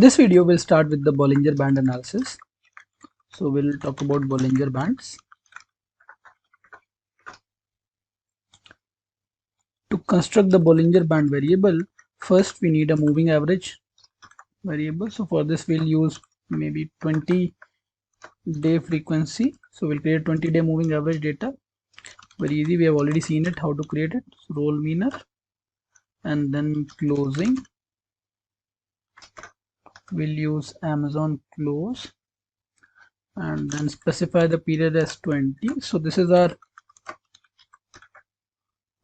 In this video, we'll start with the Bollinger Band analysis. So we'll talk about Bollinger Bands. To construct the Bollinger Band variable, first we need a moving average variable. So for this, we'll use maybe 20-day frequency. So we'll create 20-day moving average data. Very easy. We have already seen it, how to create it. So roll meaner and then closing. We'll use Amazon close and then specify the period as 20. So this is our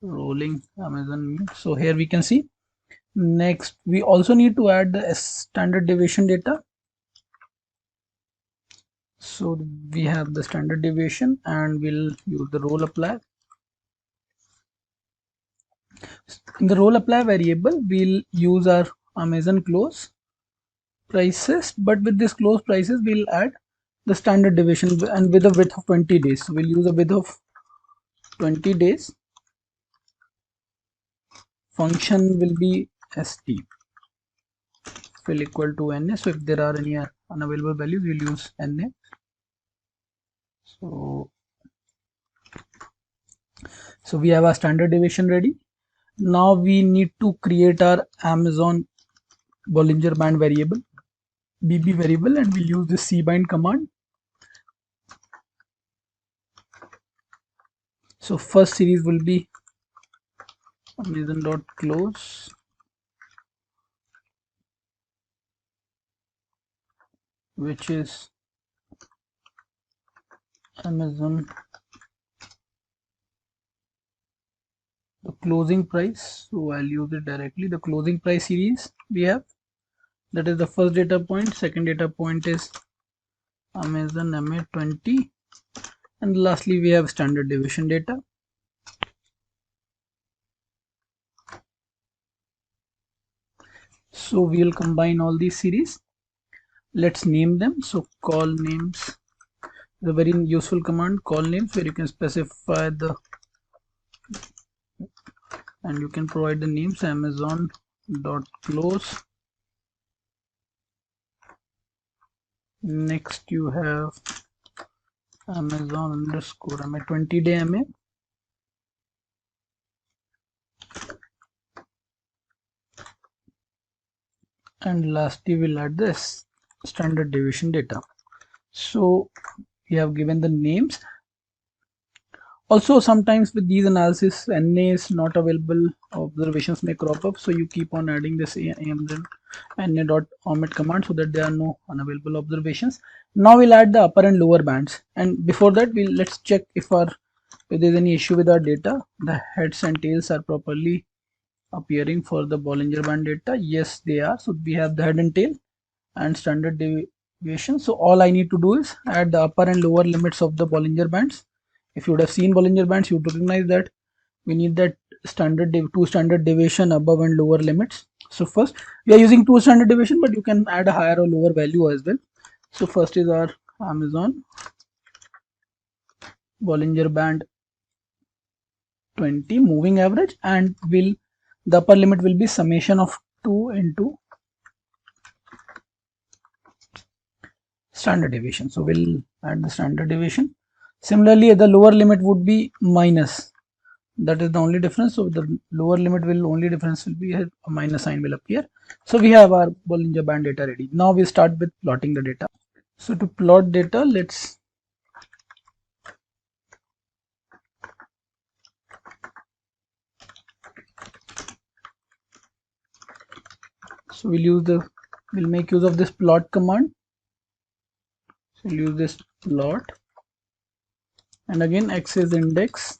rolling Amazon mean. So here we can see. Next, we also need to add the standard deviation data. So we have the standard deviation and we'll use the roll apply. In the roll apply variable, we'll use our Amazon close prices, but with this close prices, we'll add the standard deviation and with a width of 20 days. So we'll use a width of 20 days. Function will be st will equal to na. So if there are any unavailable values, we'll use na. So we have our standard deviation ready. Now we need to create our Amazon Bollinger Band variable, bb variable, and we'll use the cbind command. So first series will be Amazon.close which is Amazon the closing price. So I'll use it directly. The closing price series we have, that is the first data point. Second data point is Amazon MA20, and lastly we have standard deviation data. So we'll combine all these series. Let's name them. So call names, the very useful command call names, where you can specify the and you can provide the names Amazon.close. Next you have Amazon underscore MA 20-day MA. And lastly we'll add this standard deviation data. So we have given the names. Also sometimes with these analysis na is not available, observations may crop up, so you keep on adding this na.omit command so that there are no unavailable observations. Now we'll add the upper and lower bands, and before that let's check if there's any issue with our data. The heads and tails are properly appearing for the Bollinger Band data. Yes, they are. So we have the head and tail and standard deviation. So all I need to do is add the upper and lower limits of the Bollinger Bands. If you would have seen Bollinger Bands, you would recognize that we need that two standard deviation above and lower limits. So first we are using 2 standard deviation, but you can add a higher or lower value as well. So first is our Amazon Bollinger Band 20 moving average, and the upper limit will be summation of 2 into standard deviation. So we'll add the standard deviation. Similarly, the lower limit would be minus. That is the only difference. So the lower limit only difference will be a minus sign will appear. So we have our Bollinger Band data ready. Now we start with plotting the data. So to plot data, we'll make use of this plot command. So we'll use this plot, and again x is index,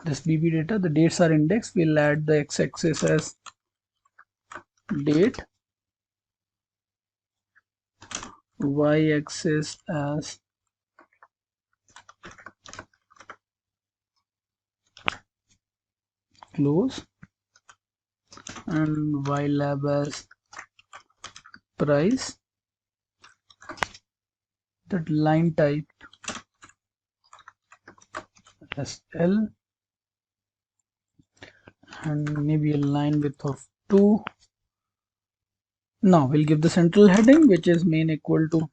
this bb data, the dates are indexed. We'll add the x-axis as date, y-axis as close, and ylab as price. That line type as L, and maybe a line width of 2, Now we'll give the central heading, which is main equal to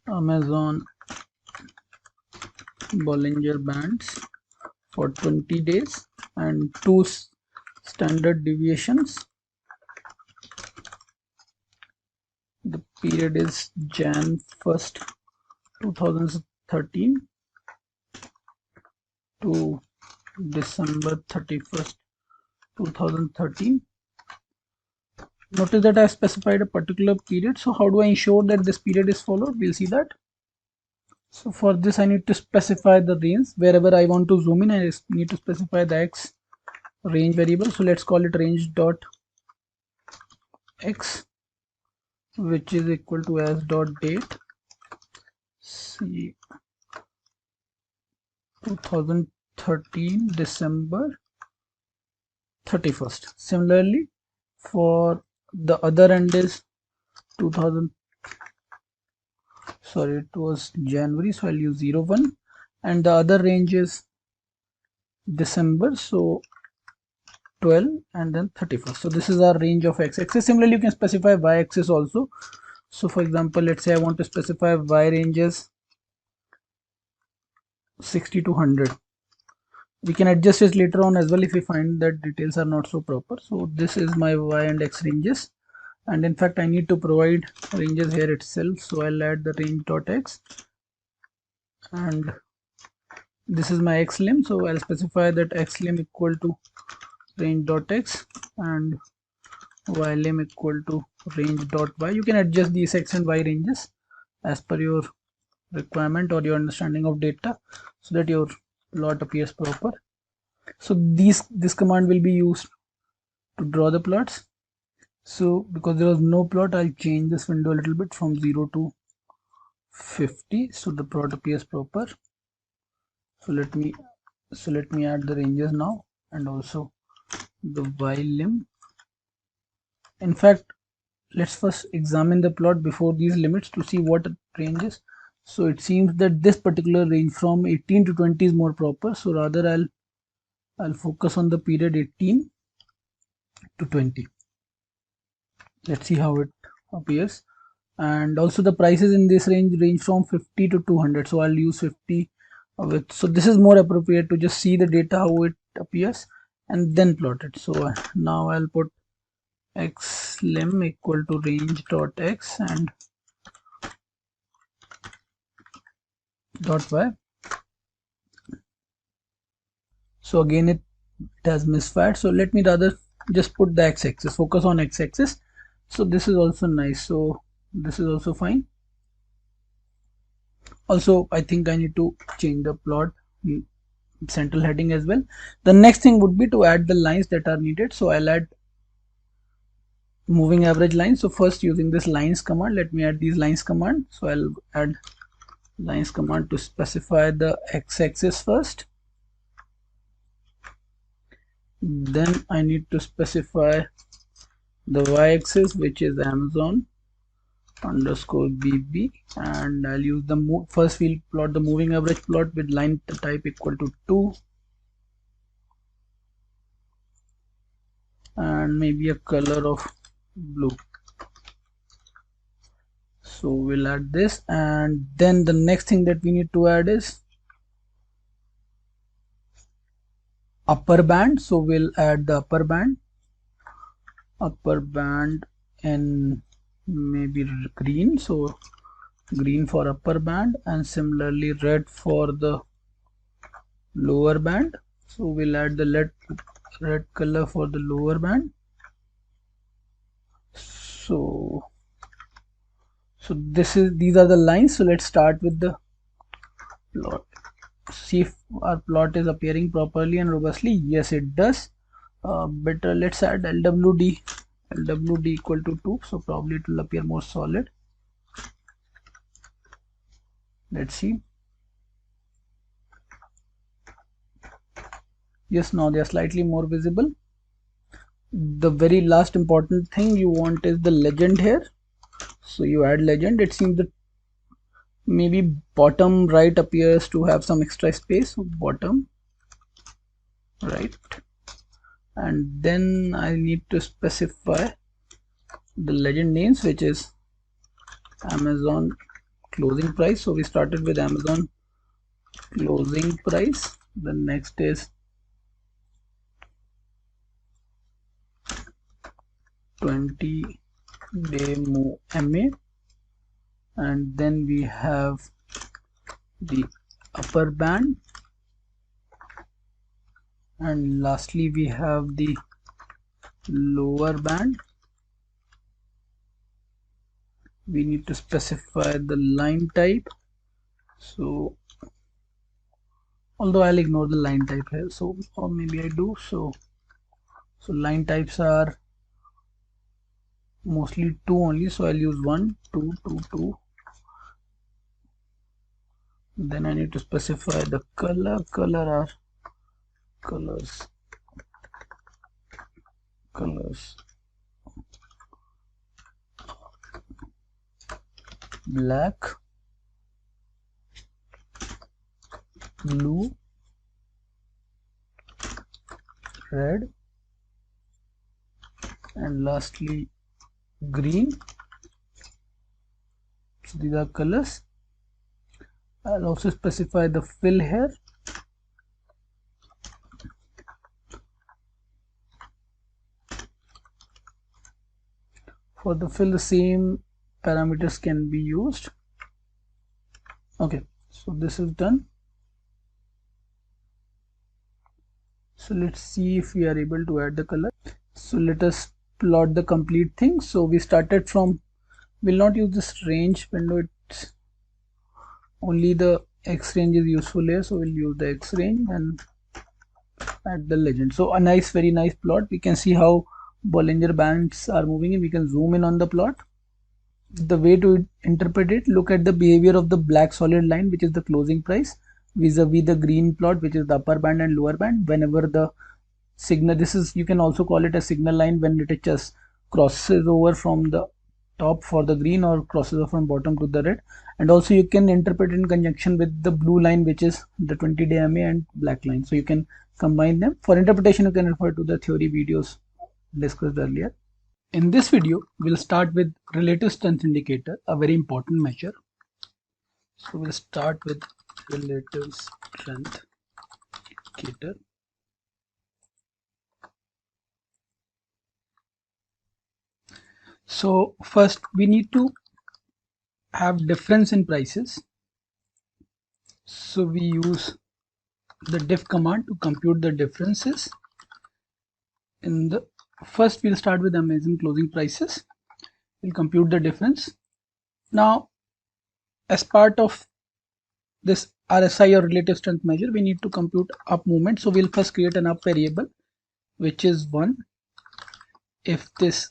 Amazon Bollinger Bands for 20 days and two standard deviations. The period is Jan 1st 2013 to December 31st 2013. Notice that I specified a particular period. So how do I ensure that this period is followed? We'll see that. So for this I need to specify the range. Wherever I want to zoom in, I need to specify the x range variable. So let's call it range dot x, which is equal to as dot date see 2013 December 31st. Similarly, for the other end is 2000, sorry, it was January, so I'll use 01, and the other range is December, so 12 and then 31st. So this is our range of x-axis. Similarly, you can specify y-axis also. So for example, let's say I want to specify y ranges 60 to 100. We can adjust it later on as well if we find that details are not so proper. So this is my y and x ranges, and in fact I need to provide ranges here itself. So I'll add the range dot x, and this is my x lim. So I'll specify that x lim equal to range dot x and y lim equal to range dot y. You can adjust these x and y ranges as per your requirement or your understanding of data so that your plot appears proper. So this command will be used to draw the plots. So because there was no plot, I'll change this window a little bit from 0 to 50 so the plot appears proper. So let me add the ranges now and also the y lim. In fact, let's first examine the plot before these limits to see what ranges. So it seems that this particular range from 18 to 20 is more proper. So rather I'll focus on the period 18 to 20. Let's see how it appears. And also the prices in this range from 50 to 200. So I'll use 50 with. So this is more appropriate to just see the data how it appears and then plot it. So now I'll put x lim equal to range dot x and dot y. So again it has misfired, so let me rather just put the x-axis, focus on x-axis. So this is also nice, so this is also fine. Also I think I need to change the plot central heading as well. The next thing would be to add the lines that are needed. So I'll add moving average lines. So first, using this lines command, let me add these lines command. So I'll add lines command to specify the x-axis first. Then I need to specify the y-axis, which is Amazon underscore BB, and I'll use the first we'll plot the moving average plot with line type equal to 2 and maybe a color of blue. So we'll add this, and then the next thing that we need to add is upper band. So we'll add the upper band in maybe green, so green for upper band, and similarly red for the lower band. So we'll add the red color for the lower band. So these are the lines. So let's start with the plot. See if our plot is appearing properly and robustly. Yes, it does. Better, let's add LWD equal to 2, so probably it will appear more solid. Let's see. Yes, now they are slightly more visible. The very last important thing you want is the legend here. So you add legend. It seems that maybe bottom right appears to have some extra space, so bottom right, and then I need to specify the legend names, which is Amazon closing price. So we started with Amazon closing price. The next is 20-day MA, and then we have the upper band, and lastly we have the lower band. We need to specify the line type, so although I'll ignore the line type here, so or maybe I do. So line types are mostly two only, so I'll use 1 2 2 2. Then I need to specify the color. Are colors black, blue, red, and lastly green. So these are colors. I'll also specify the fill here. For the fill, the same parameters can be used. Okay, so this is done. So let's see if we are able to add the color. So let us plot the complete thing. So we started from, we'll not use this range window, it's only the X range is useful here, so we'll use the X range and add the legend. So a nice, very nice plot. We can see how Bollinger Bands are moving in. We can zoom in on the plot. The way to interpret it, look at the behavior of the black solid line, which is the closing price, vis-a-vis the green plot, which is the upper band and lower band. Whenever the signal, this is, you can also call it a signal line when it just crosses over from the top for the green or crosses over from bottom to the red. And also you can interpret in conjunction with the blue line, which is the 20-day MA, and black line, so you can combine them. For interpretation, you can refer to the theory videos discussed earlier. In this video, we'll start with relative strength indicator, a very important measure. So we'll start with relative strength indicator. So first we need to have difference in prices. So we use the diff command to compute the differences. In the first, we'll start with Amazon closing prices. We'll compute the difference. Now, as part of this RSI or relative strength measure, we need to compute up movement. So we'll first create an up variable, which is 1 if this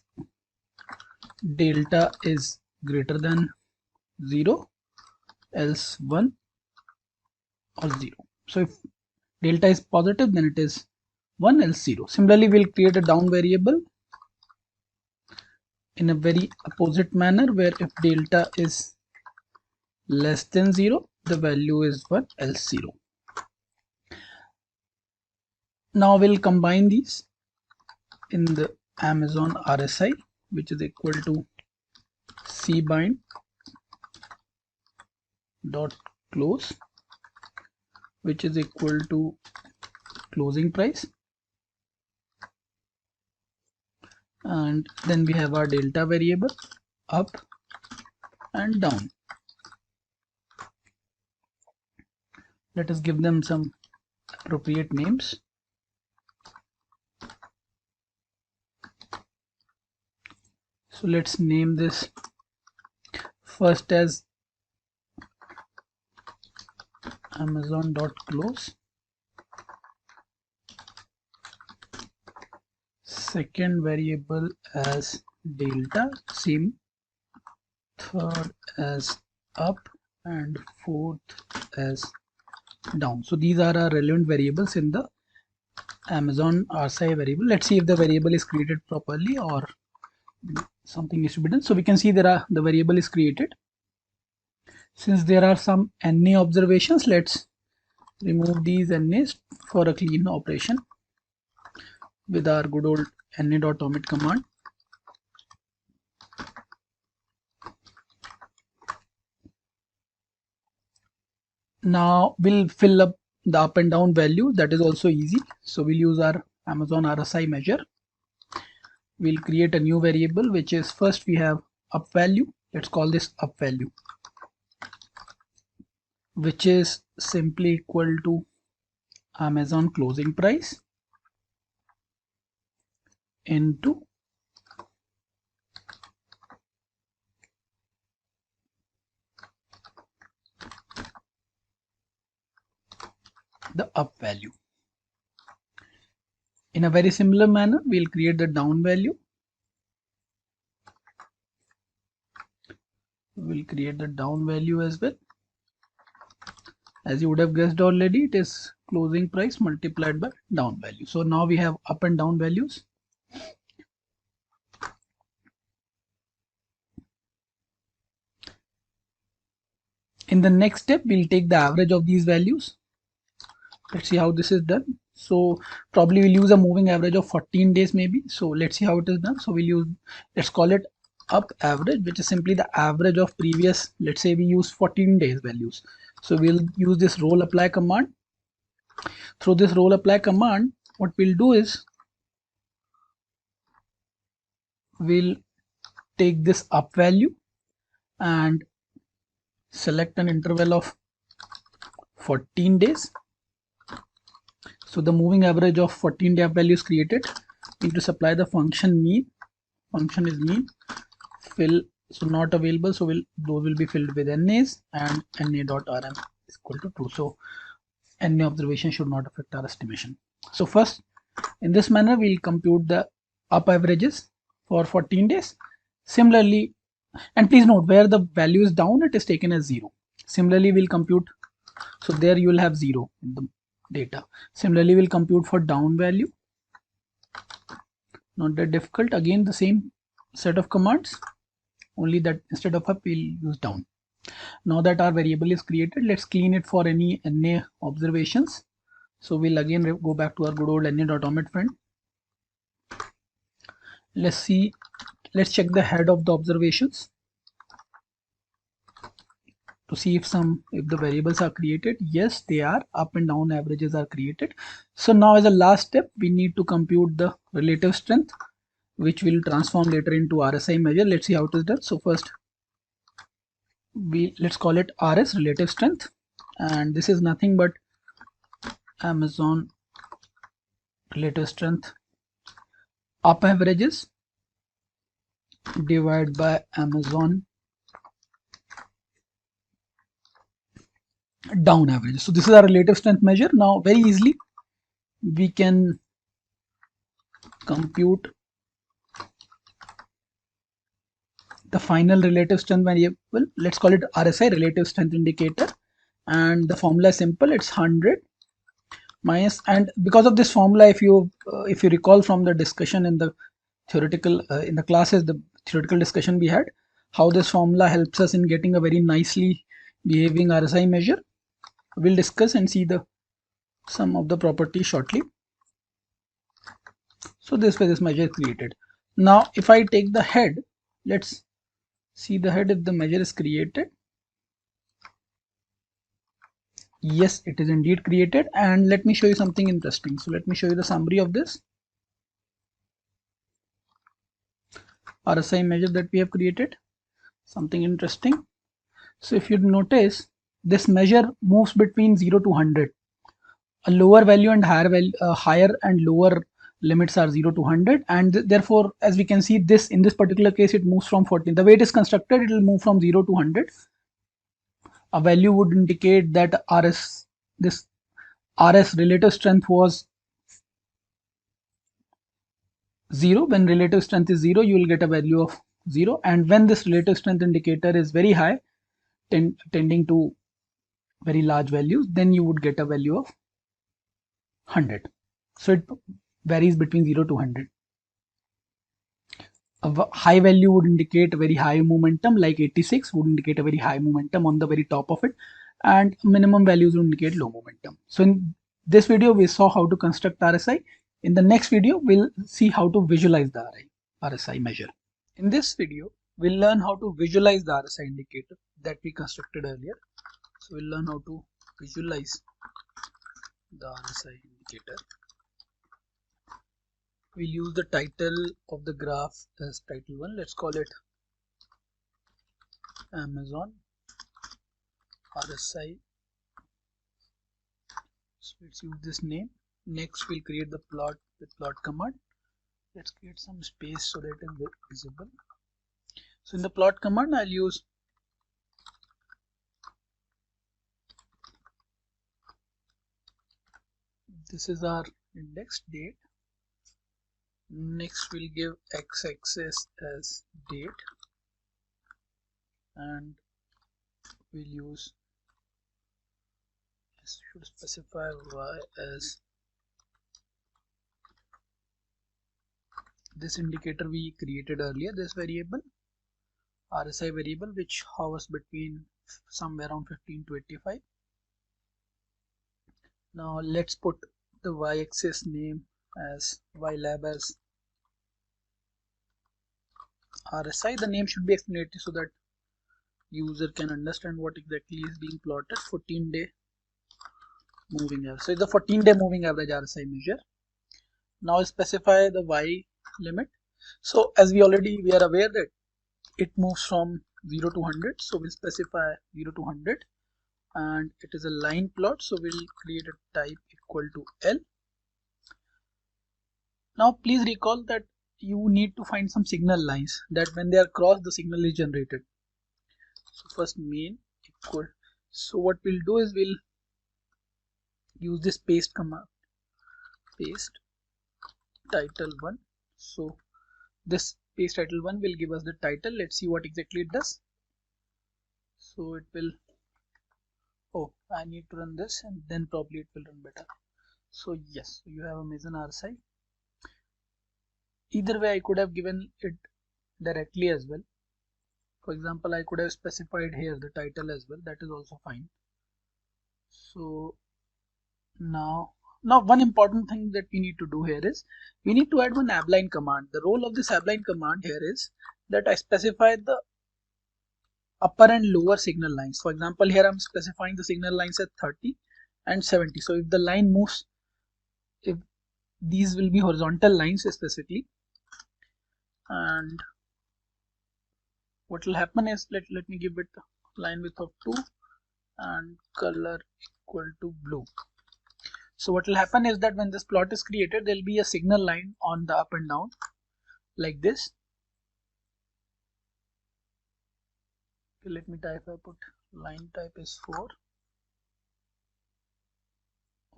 delta is greater than 0, else 1 or 0. So if delta is positive, then it is 1, else 0. Similarly, we'll create a down variable in a very opposite manner, where if delta is less than 0, the value is 1, else 0. Now we'll combine these in the Amazon RSI, which is equal to cbind dot close, which is equal to closing price, and then we have our delta variable up and down. Let us give them some appropriate names. So let's name this first as Amazon.close, second variable as delta, same, third as up, and fourth as down. So these are our relevant variables in the Amazon RSI variable. Let's see if the variable is created properly or something needs to be done. So we can see the variable is created. Since there are some NA observations, let's remove these NAs for a clean operation with our good old na.omit command. Now we'll fill up the up and down value. That is also easy. So we'll use our Amazon RSI measure. We'll create a new variable, which is, first we have up value. Let's call this up value, which is simply equal to Amazon closing price into the up value. In a very similar manner, we'll create the down value. We'll create the down value as well. As you would have guessed already, it is closing price multiplied by down value. So now we have up and down values. In the next step, we'll take the average of these values. Let's see how this is done. So probably we'll use a moving average of 14 days maybe. So let's see how it is done. So we'll use, let's call it up average, which is simply the average of previous, let's say we use 14 days values. So we'll use this roll apply command. Through this roll apply command, what we'll do is we'll take this up value and select an interval of 14 days. So the moving average of 14-day up value is created. We need to supply the function mean. Function is mean. Fill, so not available, so those will be filled with NAs, and NA.RM is equal to true. So NA observation should not affect our estimation. So first, in this manner, we'll compute the up averages for 14 days. Similarly, and please note, where the value is down, it is taken as 0. Similarly, we'll compute, so there you will have 0 in the data. Similarly, we'll compute for down value. Not that difficult. Again, the same set of commands, only that instead of up, we'll use down. Now that our variable is created, let's clean it for any NA observations. So we'll again go back to our good old NA.omit friend. Let's see, let's check the head of the observations to see if the variables are created. Yes, they are. Up and down averages are created. So now as a last step, we need to compute the relative strength, which will transform later into RSI measure. Let's see how it is done. So first, let's call it RS, relative strength, and this is nothing but Amazon relative strength up averages divided by Amazon down averages. So this is our relative strength measure. Now very easily we can compute the final relative strength variable. Let's call it RSI, relative strength indicator, and the formula is simple. It's 100 minus, and because of this formula, if you recall from the discussion in the theoretical in the classes, the theoretical discussion we had, how this formula helps us in getting a very nicely behaving RSI measure. We'll discuss and see some of the properties shortly. So this way this measure is created. Now if I take the head, let's see the head if the measure is created. Yes, it is indeed created, and let me show you something interesting. So let me show you the summary of this RSI measure that we have created. Something interesting. So if you notice, this measure moves between 0 to 100. A lower value and higher value, higher and lower limits are 0 to 100, and therefore, as we can see, this in this particular case, it moves from 14. The way it is constructed, it will move from 0 to 100. A value would indicate that this RS relative strength was 0. When relative strength is 0, you will get a value of 0, and when this relative strength indicator is very high, tending to very large values, then you would get a value of 100. So it varies between 0 to 100. A high value would indicate a very high momentum, like 86 would indicate a very high momentum on the very top of it, and minimum values would indicate low momentum. So in this video, we saw how to construct RSI. In the next video, we'll see how to visualize the RSI measure. In this video, we'll learn how to visualize the RSI indicator that we constructed earlier. So we'll learn how to visualize the RSI indicator, we'll use the title of the graph as title 1. Let's call it Amazon RSI. So let's use this name. Next we'll create the plot with plot command. Let's create some space so that it is visible. So in the plot command I'll use this is our index date. Next we'll give x-axis as date and we'll use should specify y as this indicator we created earlier, this variable RSI variable which hovers between somewhere around 15 to 85. Now let's put the y-axis name as ylab as RSI. The name should be explanatory so that user can understand what exactly is being plotted. 14-day moving average. So it's the 14-day moving average RSI measure. Now specify the y limit. So as we are aware that it moves from 0 to 100. So we'll specify 0 to 100 and it is a line plot. So we'll create a type equal to L. Now please recall that you need to find some signal lines that when they are crossed the signal is generated. So first main equal. So what we'll do is we'll use this paste command, paste title 1. So this paste title 1 will give us the title. Let's see what exactly it does. So it will, oh, I need to run this and then probably it will run better. So yes, you have Amazon RSI. Either way I could have given it directly as well. For example, I could have specified here the title as well, that is also fine. So now one important thing that we need to do here is we need to add one abline command. The role of this abline command here is that I specify the upper and lower signal lines. For example, here I'm specifying the signal lines at 30 and 70. So if the line moves, if these will be horizontal lines specifically, and what will happen is let me give it line width of 2 and color equal to blue. So what will happen is that when this plot is created, there will be a signal line on the up and down like this. Okay, let me type, I put line type is 4.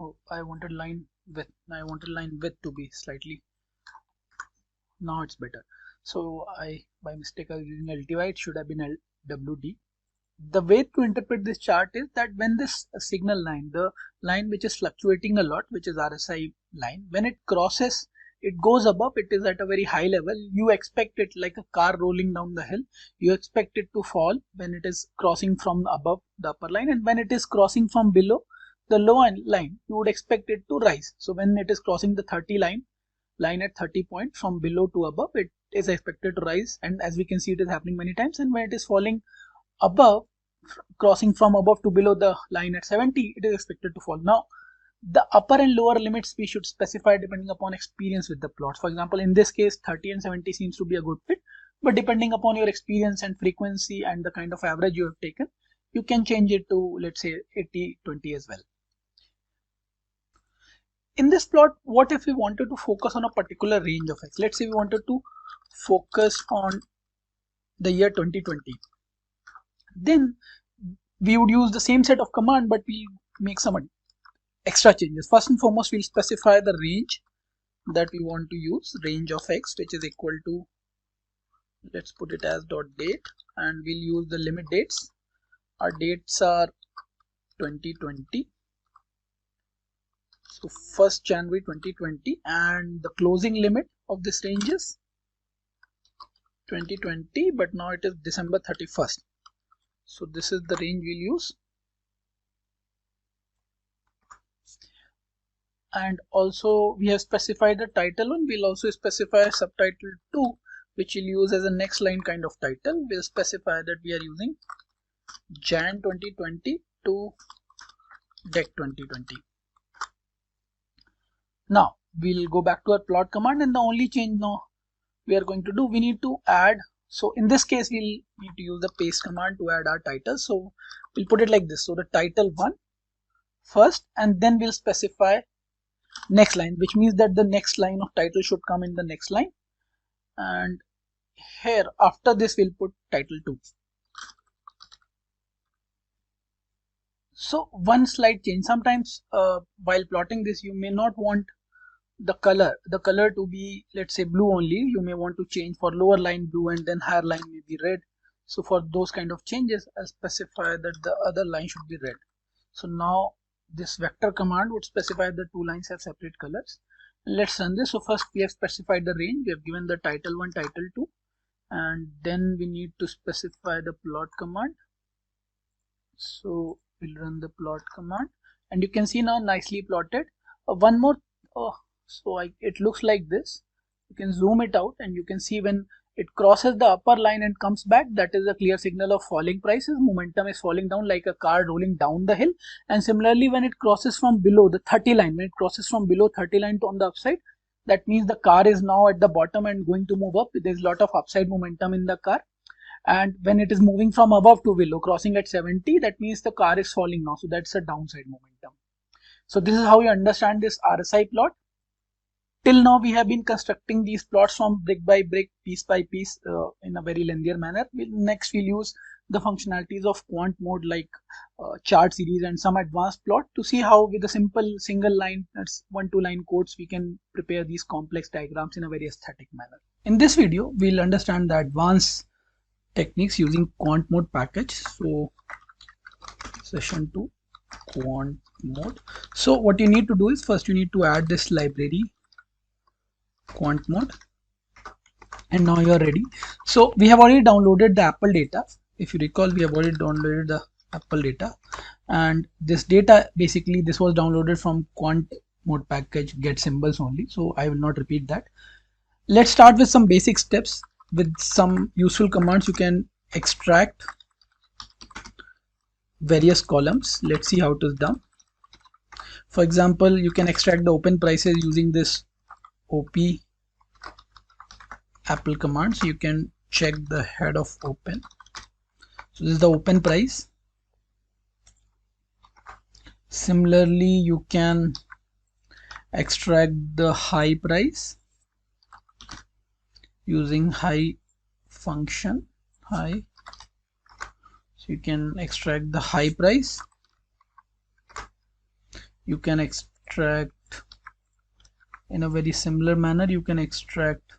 Oh, I wanted line width. I wanted line width to be slightly. Now it's better. So I by mistake I was using LTY. It should have been LWD. The way to interpret this chart is that when this signal line, the line which is fluctuating a lot, which is RSI line, when it crosses, it goes above, it is at a very high level. You expect it like a car rolling down the hill. You expect it to fall when it is crossing from above the upper line, and when it is crossing from below the lower line, you would expect it to rise. So when it is crossing the 30 line at 30 point from below to above, it is expected to rise, and as we can see, it is happening many times. And when it is falling above, crossing from above to below the line at 70, it is expected to fall. Now the upper and lower limits we should specify depending upon experience with the plots. For example, in this case 30 and 70 seems to be a good fit, but depending upon your experience and frequency and the kind of average you have taken, you can change it to, let's say, 80-20 as well. In this plot, what if we wanted to focus on a particular range of x? Let's say we wanted to focus on the year 2020. Then we would use the same set of command, but we'll make some extra changes. First and foremost, we'll specify the range that we want to use, range of x, which is equal to, let's put it as dot date, and we'll use the limit dates. Our dates are 2020. So 1st January 2020, and the closing limit of this range is 2020, but now it is December 31st. So this is the range we'll use. And also we have specified the title one. We'll also specify subtitle 2, which we'll use as a next line kind of title. We'll specify that we are using Jan 2020 to deck 2020. Now we'll go back to our plot command, and the only change now we are going to do, we need to add, so in this case we'll need to use the paste command to add our title. So we'll put it like this, so the title 1 first, and then we'll specify next line, which means that the next line of title should come in the next line, and here after this we'll put title 2. So one slight change, sometimes while plotting this you may not want the color to be, let's say, blue only. You may want to change for lower line blue and then higher line may be red. So for those kind of changes, I'll specify that the other line should be red. So now this vector command would specify the two lines have separate colors. Let's run this. So first we have specified the range, we have given the title 1, title 2, and then we need to specify the plot command. So we'll run the plot command, and you can see now nicely plotted. One more, it looks like this. You can zoom it out and you can see when it crosses the upper line and comes back, that is a clear signal of falling prices. Momentum is falling down like a car rolling down the hill. And similarly, when it crosses from below the 30 line, when it crosses from below 30 line to on the upside, that means the car is now at the bottom and going to move up. There's a lot of upside momentum in the car. And when it is moving from above to below, crossing at 70, that means the car is falling now. So that's a downside momentum. So this is how you understand this RSI plot. Till now we have been constructing these plots from brick by brick, piece by piece, in a very linear manner. Next we'll use the functionalities of quant mode like chart series and some advanced plot to see how with a simple single line, that's 1-2 line codes, we can prepare these complex diagrams in a very aesthetic manner. In this video we'll understand the advanced techniques using quant mode package. So session 2, quant mode. So what you need to do is, first you need to add this library quant mode, and now you are ready. So we have already downloaded the Apple data. If you recall, we have already downloaded the Apple data, and this data, basically this was downloaded from quant mode package get symbols only, so I will not repeat that. Let's start with some basic steps. With some useful commands you can extract various columns. Let's see how it is done. For example, you can extract the open prices using this OP Apple command. So you can check the head of open. So this is the open price. Similarly, you can extract the high price using high function, high. So you can extract the high price. You can extract in a very similar manner, you can extract,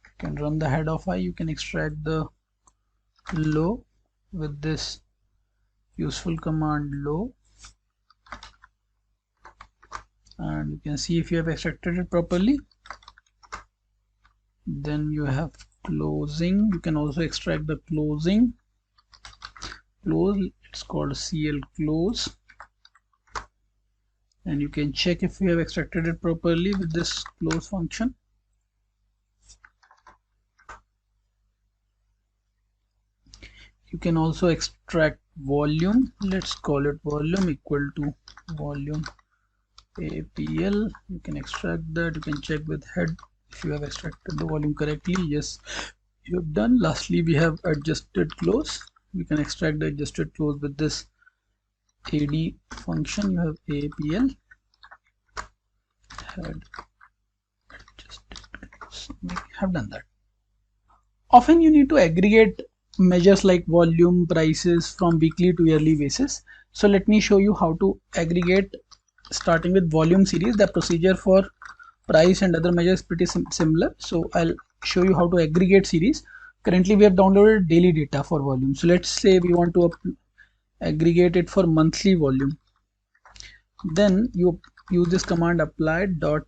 you can run the head of high, you can extract the low with this useful command low, and you can see if you have extracted it properly. Then you have closing. You can also extract the closing. Close, it's called CL close, and you can check if you have extracted it properly with this close function. You can also extract volume. Let's call it volume equal to volume APL. You can extract that. You can check with head if you have extracted the volume correctly. Yes, you have done. Lastly, we have adjusted close. You can extract the adjusted close with this AD function. You have APL head adjusted close. We have done that. Often you need to aggregate measures like volume, prices from weekly to yearly basis. So let me show you how to aggregate, starting with volume series. The procedure for price and other measures pretty similar. So I'll show you how to aggregate series. Currently we have downloaded daily data for volume. So let's say we want to aggregate it for monthly volume. Then you use this command apply dot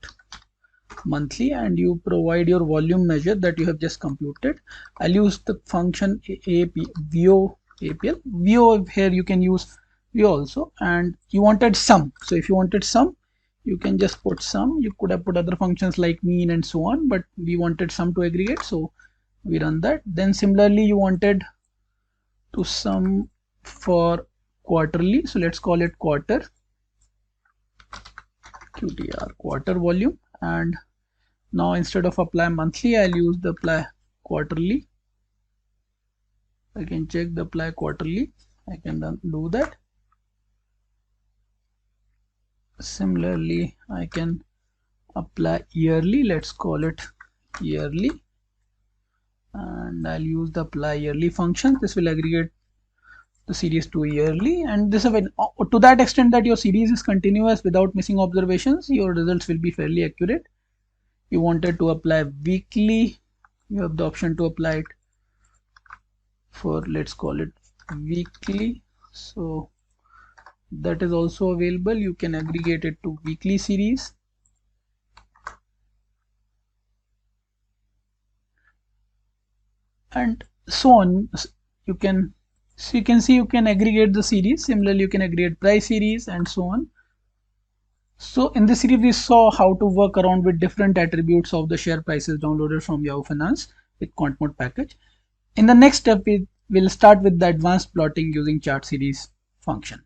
monthly, and you provide your volume measure that you have just computed. I'll use the function VO APL. VO here you can use VO also, and you wanted sum. So if you wanted sum, you can just put sum. You could have put other functions like mean and so on, but we wanted sum to aggregate, so we run that. Then similarly you wanted to sum for quarterly, so let's call it quarter, QTR, quarter volume. And now instead of apply monthly, I'll use the apply quarterly. I can check the apply quarterly. I can do that. Similarly, I can apply yearly. Let's call it yearly, and I'll use the apply yearly function. This will aggregate the series to yearly, and this is to that extent that your series is continuous without missing observations, your results will be fairly accurate. You wanted to apply weekly, you have the option to apply it for, let's call it weekly, so that is also available. You can aggregate it to weekly series, and so on. You can see you can aggregate the series. Similarly, you can aggregate price series and so on. So in this series, we saw how to work around with different attributes of the share prices downloaded from Yahoo Finance with KANPUR package. In the next step, we will start with the advanced plotting using chart series function.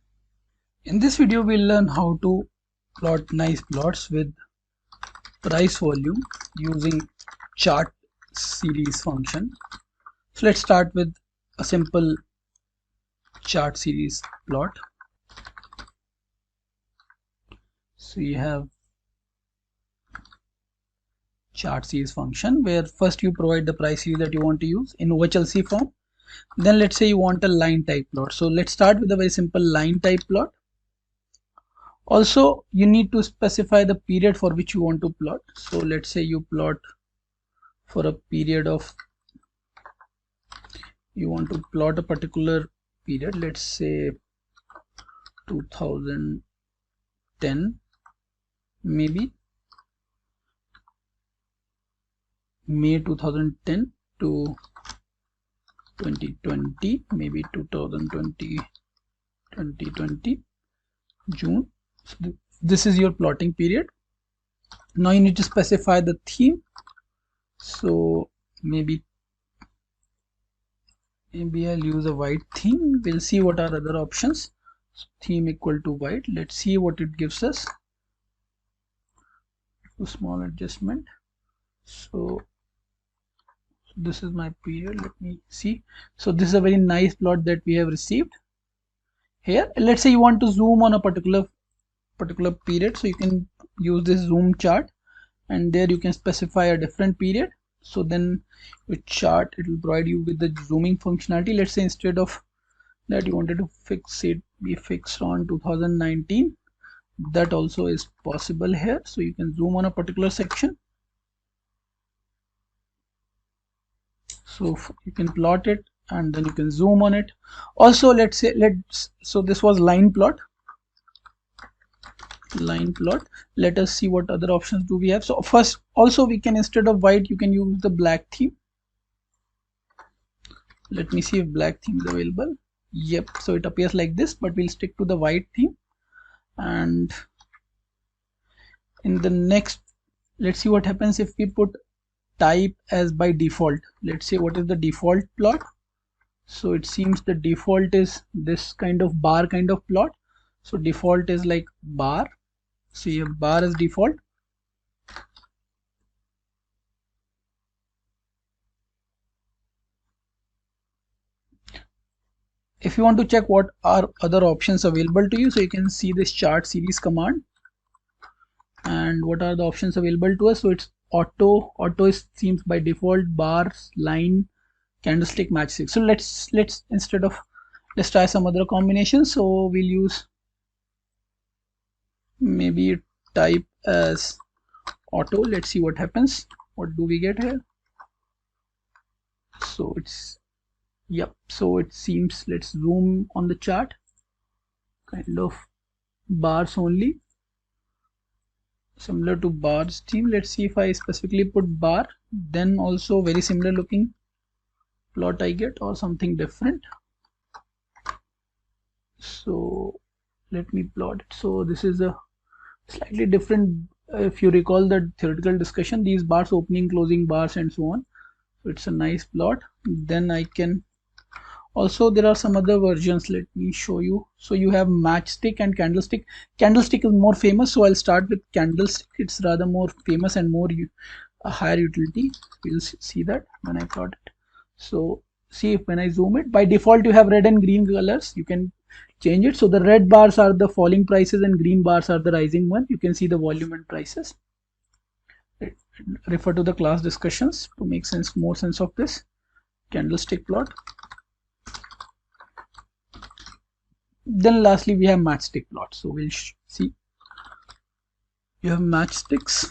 In this video, we'll learn how to plot nice plots with price volume using chart series function. So let's start with a simple chart series plot. So you have chart series function where first you provide the price series that you want to use in OHLC form. Then let's say you want a line type plot. So let's start with a very simple line type plot. Also, you need to specify the period for which you want to plot. So let's say you plot for a period of, you want to plot a particular period, let's say 2010, maybe May 2010 to 2020, maybe 2020 June. So this is your plotting period. Now you need to specify the theme. So maybe I'll use a white theme. We'll see what are other options. So theme equal to white. Let's see what it gives us. A small adjustment. So this is my period. Let me see. So this is a very nice plot that we have received here. Let's say you want to zoom on a particular period, so you can use this zoom chart, and there you can specify a different period. So then with chart, it will provide you with the zooming functionality. Let's say instead of that you wanted to be fixed on 2019, that also is possible here. So you can zoom on a particular section, so you can plot it and then you can zoom on it. Also, so this was line plot. Let us see what other options do we have. So first, also we can, instead of white, you can use the black theme. Let me see if black theme is available. Yep, so it appears like this, but we'll stick to the white theme. And in the next, let's see what happens if we put type as by default. Let's say what is the default plot. So it seems the default is this kind of bar kind of plot. So default is like bar. So you have bar as default. If you want to check what are other options available to you, so you can see this chart series command, and what are the options available to us. So it's auto seems by default, bars, line, candlestick, match 6. So let's try some other combinations. So we'll use maybe type as auto. Let's see what happens. What do we get here? So it's, yep, so it seems, let's zoom on the chart, kind of bars only, similar to bars theme. Let's see if I specifically put bar, then also very similar looking plot I get, or something different. So let me plot it. So this is a slightly different, if you recall the theoretical discussion, these bars, opening, closing bars and so on. So it's a nice plot. Then I can Also there are some other versions, let me show you. So you have matchstick and candlestick. Candlestick is more famous, so I'll start with candlestick. It's rather more famous and more a higher utility. We'll see that when I plot it. So see, if when I zoom it, by default you have red and green colors. You can change it. So the red bars are the falling prices and green bars are the rising one. You can see the volume and prices. Refer to the class discussions to make more sense of this candlestick plot. Then lastly we have matchstick plot. So we'll see, you have matchsticks.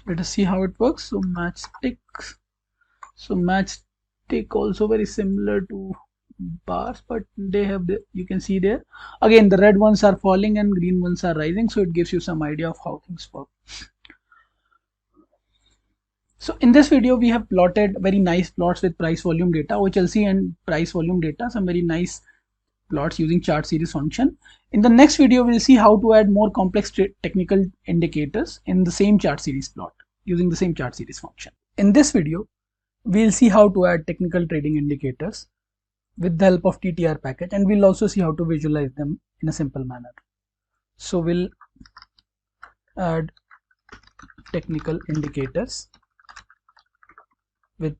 Let us see how it works. So matchsticks, so matchstick also very similar to bars, but they have the, you can see there again the red ones are falling and green ones are rising, so it gives you some idea of how things work. So in this video we have plotted very nice plots with price volume data, OHLC and price volume data, some very nice plots using chart series function. In the next video we'll see how to add more complex technical indicators in the same chart series plot using the same chart series function. In this video we'll see how to add technical trading indicators with the help of TTR package, and we'll also see how to visualize them in a simple manner. So we'll add technical indicators with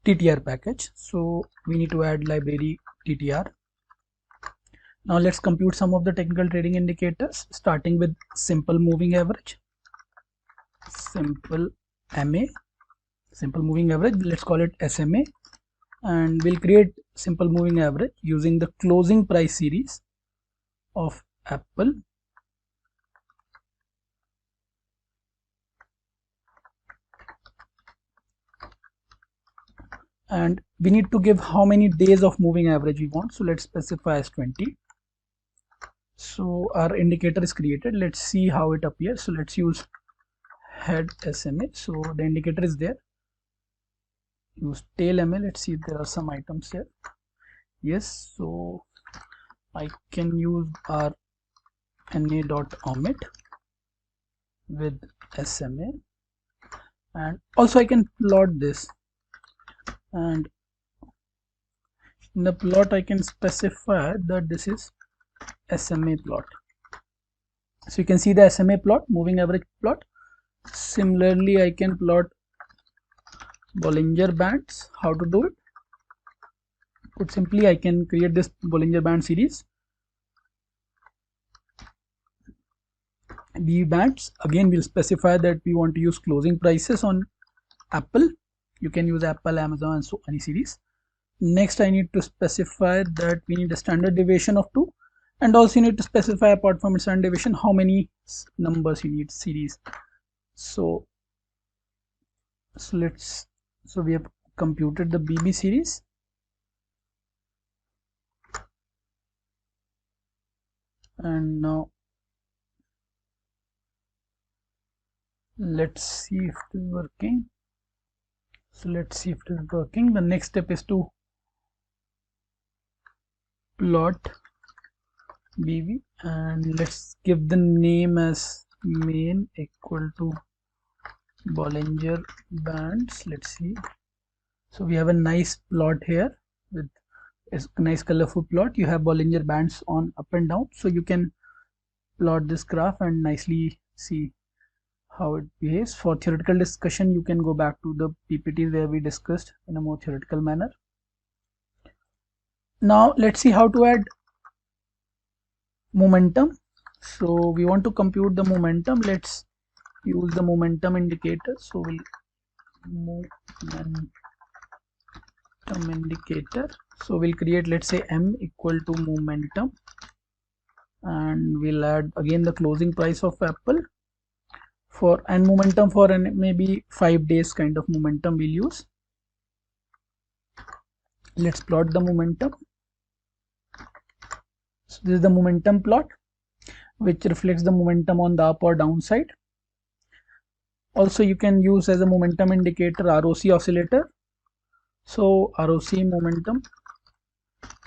TTR package. So we need to add library TTR. Now let's compute some of the technical trading indicators, starting with simple moving average, simple MA, simple moving average, let's call it SMA, and we'll create simple moving average using the closing price series of Apple and we need to give how many days of moving average we want. So let's specify as 20. So our indicator is created. Let's see how it appears. So let's use head SMA. So the indicator is there. Use tail ML. Let's see if there are some items here. Yes, so I can use our na.omit with SMA, and also I can plot this, and in the plot I can specify that this is SMA plot. So you can see the SMA plot, moving average plot. Similarly I can plot Bollinger Bands. How to do it? Put simply, I can create this Bollinger Band series, B bands. Again we'll specify that we want to use closing prices on Apple. You can use Apple, Amazon, and so any series. Next I need to specify that we need a standard deviation of 2, and also you need to specify apart from standard deviation how many numbers you need series. So we have computed the BB series. And now let's see if it is working. So let's see if it is working. The next step is to plot BB, and let's give the name as main equal to Bollinger Bands. Let's see. So we have a nice plot here with a nice colorful plot. You have Bollinger Bands on up and down, so you can plot this graph and nicely see how it behaves. For theoretical discussion you can go back to the PPTs where we discussed in a more theoretical manner. Now let's see how to add momentum. So we want to compute the momentum. Let's use the momentum indicator. So we'll momentum indicator. So we'll create, let's say, M equal to momentum, and we'll add again the closing price of Apple for, and momentum for, and maybe 5 days kind of momentum we'll use. Let's plot the momentum. So this is the momentum plot which reflects the momentum on the up or down side. Also you can use as a momentum indicator ROC oscillator. So ROC momentum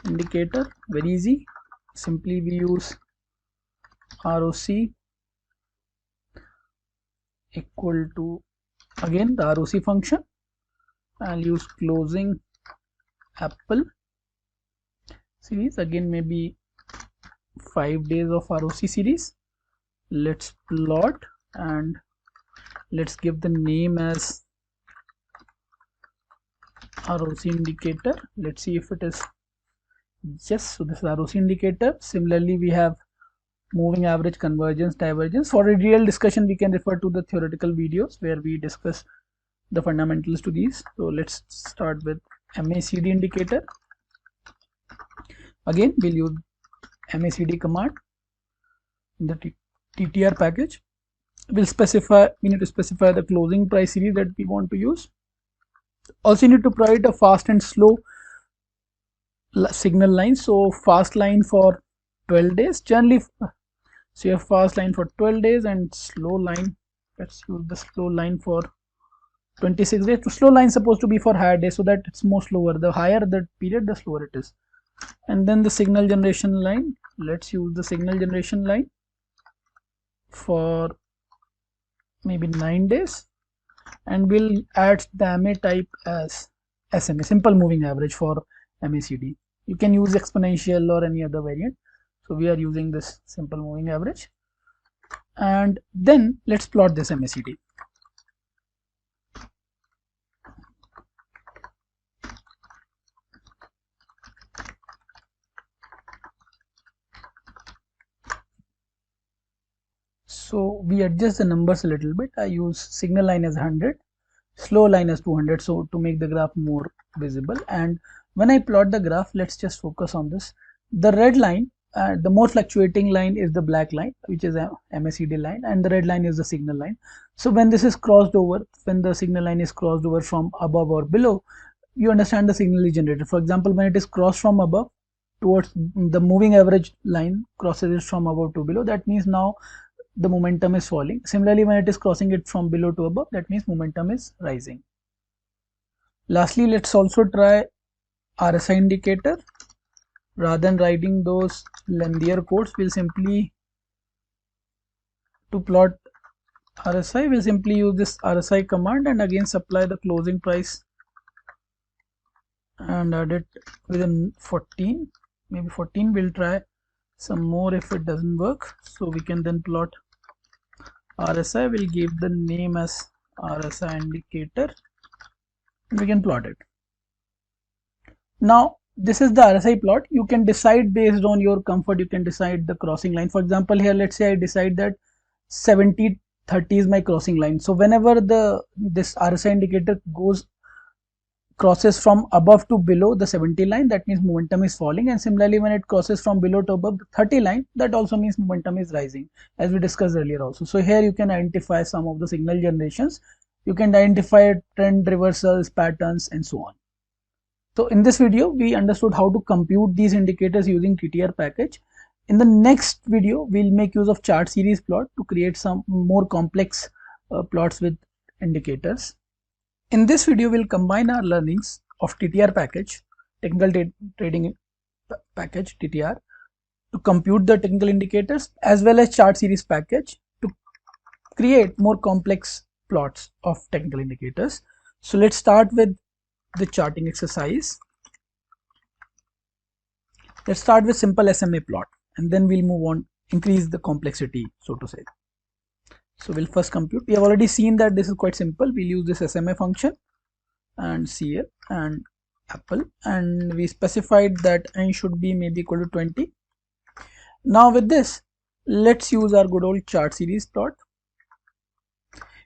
indicator, very easy. Simply we use ROC equal to, again, the ROC function. I'll use closing Apple series, again maybe 5 days of ROC series. Let's plot and let's give the name as ROC indicator. Let's see if it is yes. So this is ROC indicator. Similarly, we have moving average, convergence, divergence. For a real discussion, we can refer to the theoretical videos where we discuss the fundamentals to these. So let's start with MACD indicator. Again, we'll use MACD command in the TTR package. We need to specify the closing price series that we want to use. Also, you need to provide a fast and slow signal line. So fast line for 12 days generally. So you have fast line for 12 days and slow line. Let's use the slow line for 26 days. So slow line is supposed to be for higher days so that it's more slower. The higher the period, the slower it is. And then the signal generation line. Let's use the signal generation line for maybe 9 days. And we'll add the MA type as SMA, simple moving average for MACD. You can use exponential or any other variant. So we are using this simple moving average. And then let's plot this MACD. So we adjust the numbers a little bit. I use signal line as 100, slow line as 200, so to make the graph more visible. And when I plot the graph, let's just focus on this. The red line, the more fluctuating line is the black line, which is a MACD line, and the red line is the signal line. So when this is crossed over, when the signal line is crossed over from above or below, you understand the signal is generated. For example, when it is crossed from above towards the moving average line, crosses it from above to below, that means now the momentum is falling. Similarly, when it is crossing it from below to above, that means momentum is rising. Lastly, let's also try RSI indicator. Rather than writing those lengthier codes, we'll simply, to plot RSI, we'll simply use this RSI command and again supply the closing price and add it within 14, maybe 14. We'll try some more if it doesn't work. So we can then plot RSI. We'll give the name as RSI indicator and we can plot it. Now this is the RSI plot. You can decide based on your comfort, you can decide the crossing line. For example, here let's say I decide that 70-30 is my crossing line. So whenever this RSI indicator crosses from above to below the 70 line, that means momentum is falling, and similarly when it crosses from below to above the 30 line, that also means momentum is rising, as we discussed earlier also. So here you can identify some of the signal generations, you can identify trend reversals, patterns, and so on. So in this video we understood how to compute these indicators using TTR package. In the next video we'll make use of chart series plot to create some more complex plots with indicators. In this video, we'll combine our learnings of TTR package, technical trading package TTR, to compute the technical indicators, as well as chart series package to create more complex plots of technical indicators. So let's start with the charting exercise. Let's start with simple SMA plot and then we'll move on, increase the complexity, so to say. So we'll first compute. We have already seen that this is quite simple. We'll use this SMA function and CL and Apple, and we specified that n should be maybe equal to 20. Now with this, let's use our good old chart series plot.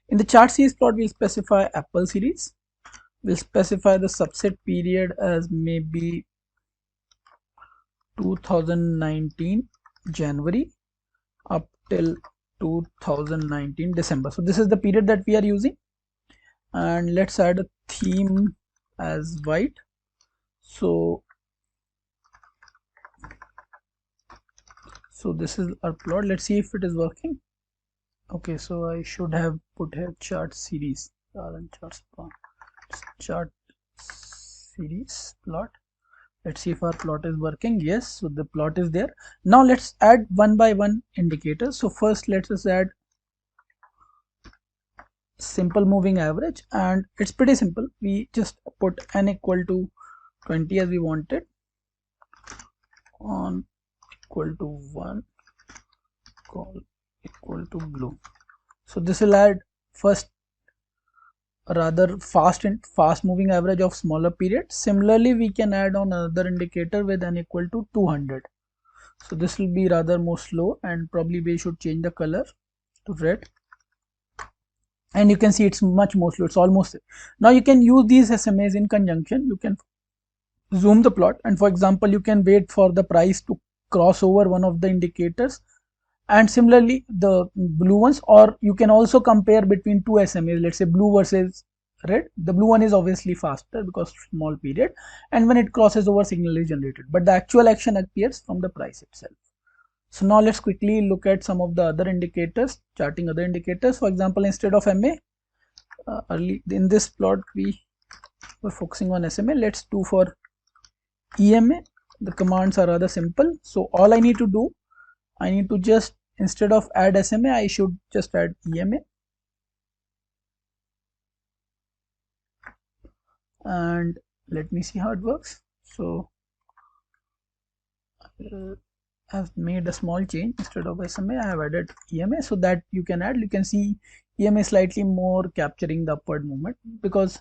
In the chart series plot, we'll specify Apple series. We'll specify the subset period as maybe 2019 January up till 2019 December. So this is the period that we are using, and let's add a theme as white. So this is our plot. Let's see if it is working. Okay, so I should have put here chart series rather than chart series plot. Let's see if our plot is working. Yes, so the plot is there. Now let's add one by one indicators. So first let us add simple moving average, and it's pretty simple. We just put n equal to 20 as we wanted, on equal to 1, call equal to blue. So this will add first a rather fast moving average of smaller period. Similarly, we can add on another indicator with n equal to 200. So this will be rather more slow, and probably we should change the color to red. And you can see it's much more slow. It's almost, now you can use these SMAs in conjunction. You can zoom the plot, and for example you can wait for the price to cross over one of the indicators, and similarly the blue ones, or you can also compare between two SMAs, let's say blue versus red. The blue one is obviously faster because small period, and when it crosses over, signal is generated, but the actual action appears from the price itself. So now let's quickly look at some of the other indicators, charting other indicators. For example, instead of MA, early in this plot we were focusing on SMA. Let's do for EMA. The commands are rather simple. So all I need to do, I need to just, instead of add SMA, I should just add EMA. And let me see how it works. So I've made a small change. Instead of SMA, I have added EMA, so that you can add. You can see EMA slightly more capturing the upward movement, because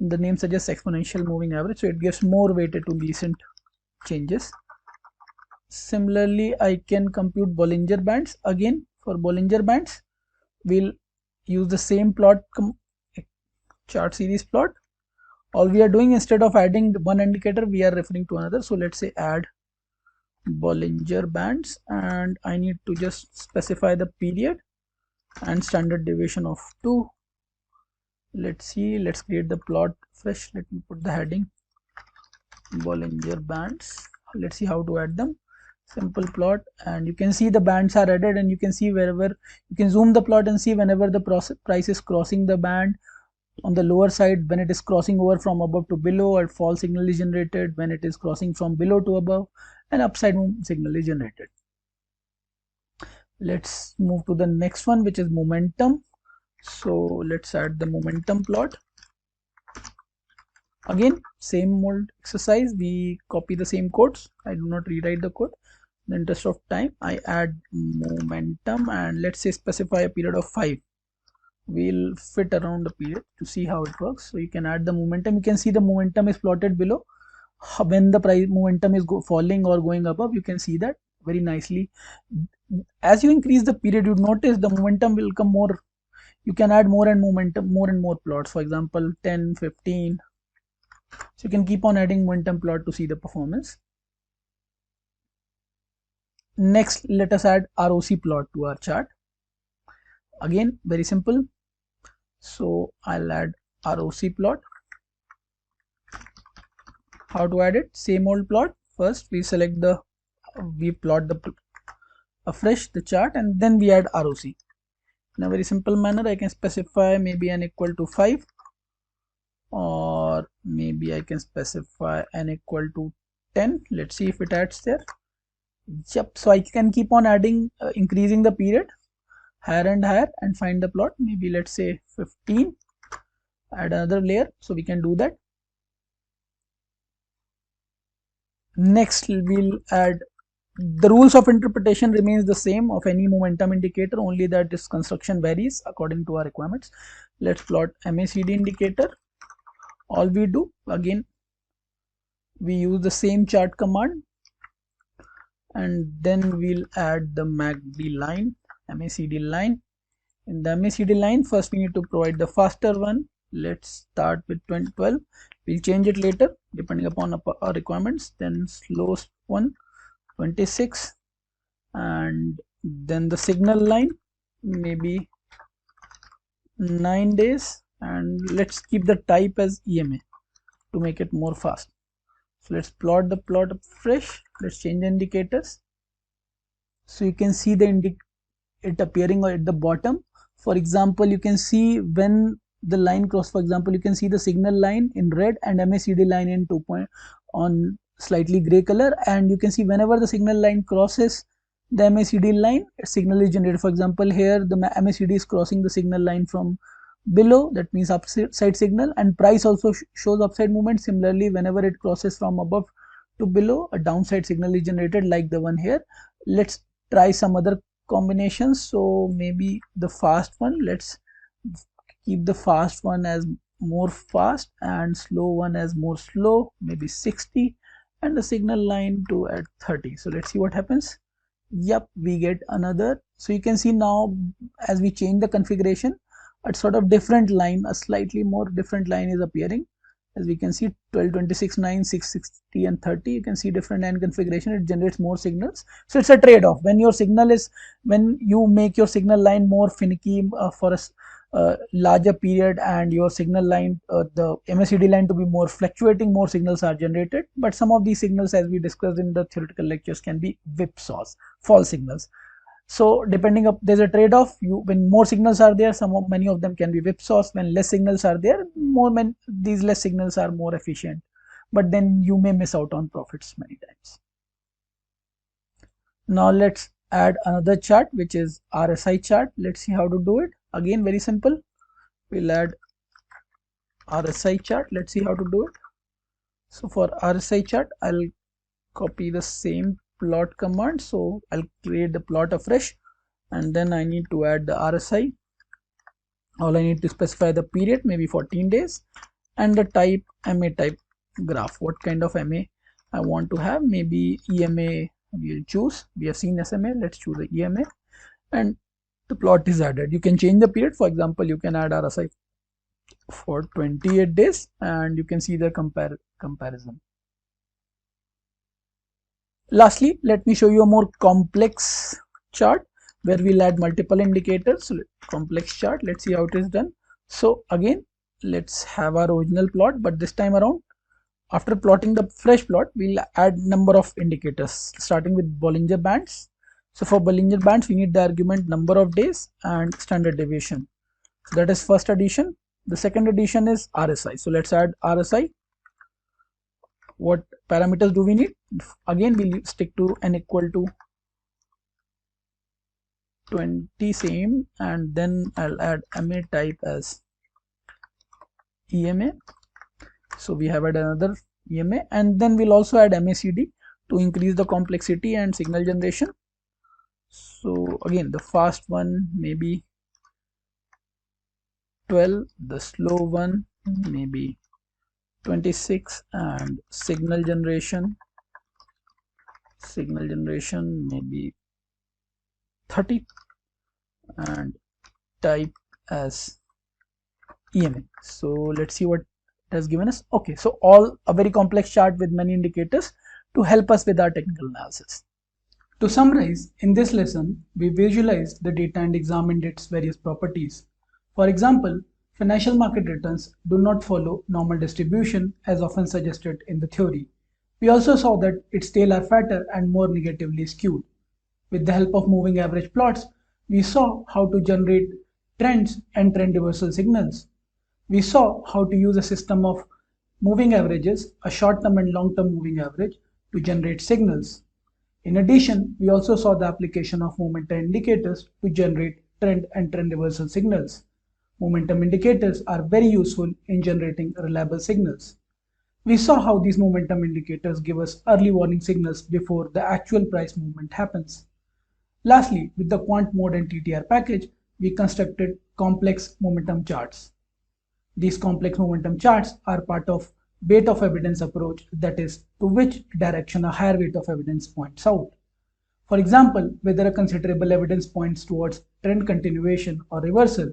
the name suggests exponential moving average, so it gives more weighted to recent changes. Similarly, I can compute Bollinger Bands. Again, for Bollinger Bands, we'll use the same plot, chart series plot. All we are doing, instead of adding one indicator, we are referring to another. So let's say add Bollinger Bands, and I need to just specify the period and standard deviation of 2. Let's see, let's create the plot fresh. Let me put the heading Bollinger Bands. Let's see how to add them. Simple plot, and you can see the bands are added, and you can see wherever, you can zoom the plot and see whenever the price is crossing the band. On the lower side, when it is crossing over from above to below, a false signal is generated. When it is crossing from below to above, an upside signal is generated. Let's move to the next one, which is momentum. So let's add the momentum plot. Again, same old exercise. We copy the same codes. I do not rewrite the code. In the interest of time, I add momentum, and let's say specify a period of 5. We'll fit around the period to see how it works. So you can add the momentum. You can see the momentum is plotted below. When the price momentum is falling or going above, you can see that very nicely. As you increase the period, you notice the momentum will come more. You can add more and more plots. For example, 10, 15. So you can keep on adding momentum plot to see the performance. Next, let us add ROC plot to our chart. Again, very simple. So I'll add ROC plot. How to add it? Same old plot. First, we plot afresh the chart, and then we add ROC. In a very simple manner, I can specify maybe n equal to 5, or maybe I can specify n equal to 10. Let's see if it adds there. Yep. So I can keep on adding, increasing the period higher and higher, and find the plot. Maybe let's say 15. Add another layer, so we can do that. Next, we'll add, the rules of interpretation remains the same of any momentum indicator, only that its construction varies according to our requirements. Let's plot MACD indicator. All we do, again, we use the same chart command, and then we'll add the MACD line, MACD line. In the MACD line, first we need to provide the faster one. Let's start with 2012. We'll change it later depending upon our requirements. Then slowest one, 26, and then the signal line, maybe 9 days, and let's keep the type as EMA to make it more fast. So let's plot the plot fresh. Let's change the indicators. So you can see it appearing at the bottom. For example, you can see when the line cross, for example, you can see the signal line in red and MACD line in 2 point on slightly gray color, and you can see whenever the signal line crosses the MACD line, a signal is generated. For example, here the MACD is crossing the signal line from below, that means upside signal, and price also shows upside movement. Similarly, whenever it crosses from above to below, a downside signal is generated like the one here. Let's try some other combinations. So maybe the fast one, let's keep the fast one as more fast and slow one as more slow, maybe 60, and the signal line to at 30. So let's see what happens. Yep, we get another. So you can see now, as we change the configuration, a sort of different line, a slightly more different line is appearing. As we can see, 12, 26, 9, 6, 60 and 30, you can see different line configuration, it generates more signals. So it's a trade-off. When you make your signal line more finicky for a larger period, and your signal line, the MACD line, to be more fluctuating, more signals are generated. But some of these signals, as we discussed in the theoretical lectures, can be whipsaws, false signals. So depending up, there's a trade-off. When more signals are there, many of them can be whipsaws. When less signals are there, these less signals are more efficient, but then you may miss out on profits many times. Now let's add another chart, which is RSI chart. Let's see how to do it. Again, very simple. We'll add RSI chart. Let's see how to do it. So for RSI chart, I'll copy the same plot command. So I'll create the plot afresh, and then I need to add the RSI. All I need to specify the period, maybe 14 days, and the type, MA type graph. What kind of MA I want to have? Maybe EMA we'll choose. We have seen SMA, let's choose the EMA, and the plot is added. You can change the period. For example, you can add RSI for 28 days, and you can see the comparison. Lastly, let me show you a more complex chart where we'll add multiple indicators. So complex chart, let's see how it is done. So again, let's have our original plot, but this time around, after plotting the fresh plot, we'll add number of indicators, starting with Bollinger Bands. So for Bollinger Bands, we need the argument number of days and standard deviation. So that is first addition. The second addition is RSI. So let's add RSI. What parameters do we need? Again, we'll stick to n equal to 20, same, and then I'll add MA type as EMA. So we have added another EMA, and then we'll also add MACD to increase the complexity and signal generation. So again, the fast one maybe 12, the slow one maybe 26, and signal generation maybe 30, and type as EMA. So let's see what it has given us. Okay, so all a very complex chart with many indicators to help us with our technical analysis. To summarize, in this lesson, we visualized the data and examined its various properties. For example, financial market returns do not follow normal distribution as often suggested in the theory. We also saw that its tail are fatter and more negatively skewed. With the help of moving average plots, we saw how to generate trends and trend reversal signals. We saw how to use a system of moving averages, a short-term and long-term moving average, to generate signals. In addition, we also saw the application of momentum indicators to generate trend and trend reversal signals. Momentum indicators are very useful in generating reliable signals. We saw how these momentum indicators give us early warning signals before the actual price movement happens. Lastly, with the quant mode and TTR package, we constructed complex momentum charts. These complex momentum charts are part of weight of evidence approach, that is, to which direction a higher weight of evidence points out. For example, whether a considerable evidence points towards trend continuation or reversal.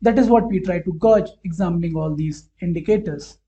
That is what we try to gauge examining all these indicators.